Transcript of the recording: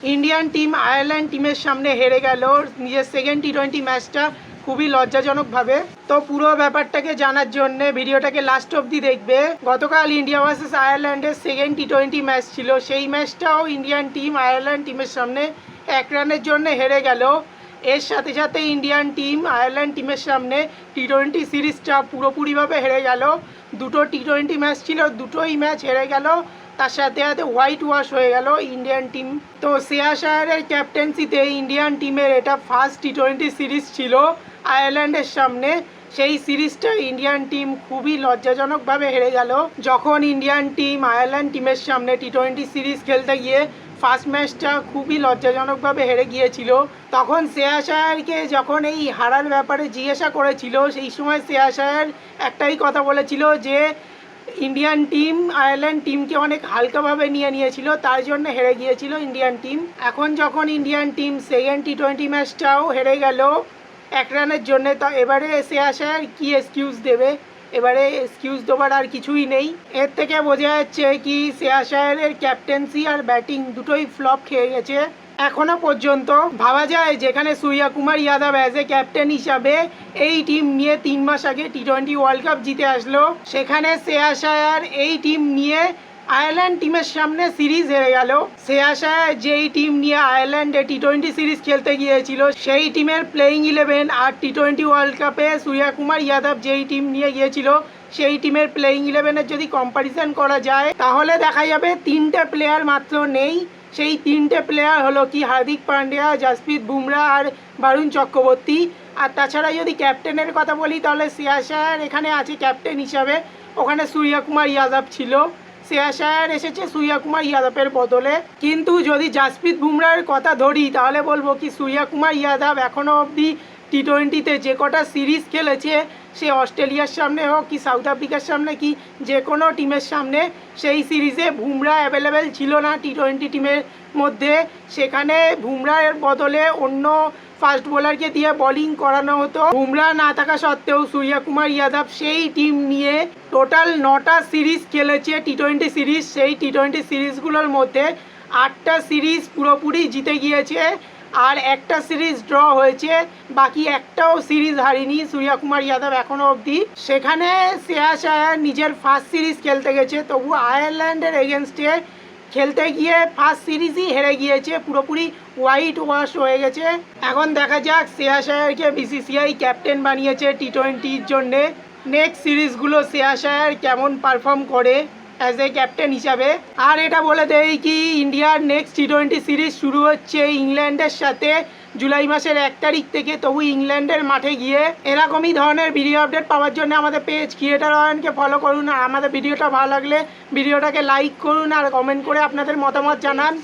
Indian team Ireland টিমের সামনে হেরে গেল নিজের সেকেন্ড টি20 ম্যাচটা খুবই লজ্জাজনকভাবে। তো পুরো ব্যাপারটাকে জানার জন্য ভিডিওটাকে লাস্ট অবধি দেখবে। গতকাল ইন্ডিয়া ভার্সেস আয়ারল্যান্ডের সেকেন্ড টি20 ম্যাচ ছিল, সেই ম্যাচটাও ইন্ডিয়ান টিম আয়ারল্যান্ড টিমের সামনে 1 রানের জন্য হেরে গেল। এর সাথে সাথে ইন্ডিয়ান টিম আয়ারল্যান্ড টিমের সামনে টি20 সিরিজটা পুরোপুরিভাবে হেরে গেল। দুটো টি20 ম্যাচ ছিল, দুটোই ম্যাচ হেরে গেল। তার সাথে সাথে হোয়াইট ওয়াশ হয়ে গেল ইন্ডিয়ান টিম। তো শ্রেয়াস আয়ারের ক্যাপ্টেন্সিতে ইন্ডিয়ান টিমের এটা ফার্স্ট টি20 সিরিজ ছিল আয়ারল্যান্ডের সামনে। সেই সিরিজটা ইন্ডিয়ান টিম খুবই লজ্জাজনকভাবে হেরে গেল। যখন ইন্ডিয়ান টিম আয়ারল্যান্ড টিমের সামনে টি20 সিরিজ খেলতে গিয়ে ফার্স্ট ম্যাচটা খুবই লজ্জাজনকভাবে হেরে গিয়েছিল, তখন শ্রেয়াস আয়ারকে যখন এই হারার ব্যাপারে জিজ্ঞাসা করেছিল, সেই সময় শ্রেয়াস আয়ার একটাই কথা বলেছিল যে ইন্ডিয়ান টিম আয়ারল্যান্ড টিমকে অনেক হালকাভাবে নিয়েছিল, তার জন্য হেরে গিয়েছিল ইন্ডিয়ান টিম। এখন যখন ইন্ডিয়ান টিম সেকেন্ড টি20 ম্যাচটাও হেরে গেল 1 রানের জন্য, তা এবারে শ্রেয়াস আয়ার কী এক্সকিউজ দেবে? এবারে এক্সকিউজ দেওয়ার আর কিছুই নেই। এর থেকে বোঝা যাচ্ছে কি শ্রেয়াস আয়ারের ক্যাপ্টেন্সি আর ব্যাটিং দুটোই ফ্লপ খেয়ে গেছে। এখনো পর্যন্ত ভাবা যায় যেখানে Surya Kumar Yadav as a captain হিসাবে এই টিম নিয়ে 3 মাস আগে টি20 ওয়ার্ল্ড কাপ জিতে আসলো, সেখানে শ্রেয়াস আয়ার এই টিম নিয়ে আয়ারল্যান্ড টিমের সামনে সিরিজ হেরে গেল। শ্রেয়াস আয়ার যেই টিম নিয়ে আয়ারল্যান্ডে টি20 সিরিজ খেলতে গিয়েছিল, সেই টিমের প্লেয়িং 11 আর টি20 ওয়ার্ল্ড কাপে সূর্য কুমার যাদব যেই টিম নিয়ে গিয়েছিল, সেই টিমের প্লেয়িং 11-এর যদি কম্প্যারিজন করা যায়, তাহলে দেখা যাবে 3টে প্লেয়ার মাত্র নেই। সেই 3টে প্লেয়ার হলো কি হার্দিক পান্ডিয়া, জাসপ্রীত বুমরা আর বরুণ চক্রবর্তী। আর তাছাড়া যদি ক্যাপ্টেনের কথা বলি, তাহলে শ্রেয়াস আয়ার এখানে আছে ক্যাপ্টেন হিসাবে, ওখানে সূর্য কুমার যাদব ছিল। শ্রেয়াস আয়ার এসেছে সূর্য কুমার যাদবের বদলে। কিন্তু যদি জাসপ্রীত বুমরার কথা ধরি, তাহলে বলবো কি সূর্য কুমার যাদব এখনও অবধি টি20তে যে কটা সিরিজ খেলেছে, সে অস্ট্রেলিয়ার সামনে হোক কি সাউথ আফ্রিকার সামনে কি যে কোনো টিমের সামনে, সেই সিরিজে বুমরা অ্যাভেলেবেল ছিল না টি20 টিমের মধ্যে। সেখানে বুমরার বদলে অন্য ফাস্ট বোলারকে দিয়ে বোলিং করানো হতো। বুমরা না থাকা সত্ত্বেও সূর্য কুমার যাদব সেই টিম নিয়ে টোটাল 9টা সিরিজ খেলেছে টি20 সিরিজ। সেই টি20 সিরিজগুলোর মধ্যে 8টা সিরিজ পুরোপুরি জিতে গিয়েছে আর একটা সিরিজ ড্র হয়েছে, বাকি একটাও সিরিজ হারিনি সূর্য কুমার যাদব এখনও অবধি। সেখানে শ্রেয়াস আয়ার নিজের ফার্স্ট সিরিজ খেলতে গেছে, তবু আয়ারল্যান্ডের এগেনস্টে খেলতে গিয়ে ফার্স্ট সিরিজই হেরে গিয়েছে, পুরোপুরি হোয়াইট ওয়াশ হয়ে গেছে। এখন দেখা যাক শ্রেয়াস আয়ারকে বিসিসিআই ক্যাপ্টেন বানিয়েছে টি20-র জন্যে। নেক্সট সিরিজগুলো শ্রেয়াস আয়ার কেমন পারফর্ম করে অ্যাজ এ ক্যাপ্টেন হিসাবে। আর এটা বলে দেই কি ইন্ডিয়ার নেক্সট টি20 সিরিজ শুরু হচ্ছে ইংল্যান্ডের সাথে জুলাই মাসের 1 তারিখ থেকে। তবু ইংল্যান্ডের মাঠে গিয়ে এরকমই ধরনের ভিডিও আপডেট পাওয়ার জন্য আমাদের পেজ ক্রিয়েটার অয়নকে ফলো করুন। আর আমাদের ভিডিওটা ভালো লাগলে ভিডিওটাকে লাইক করুন আর কমেন্ট করে আপনাদের মতামত জানান।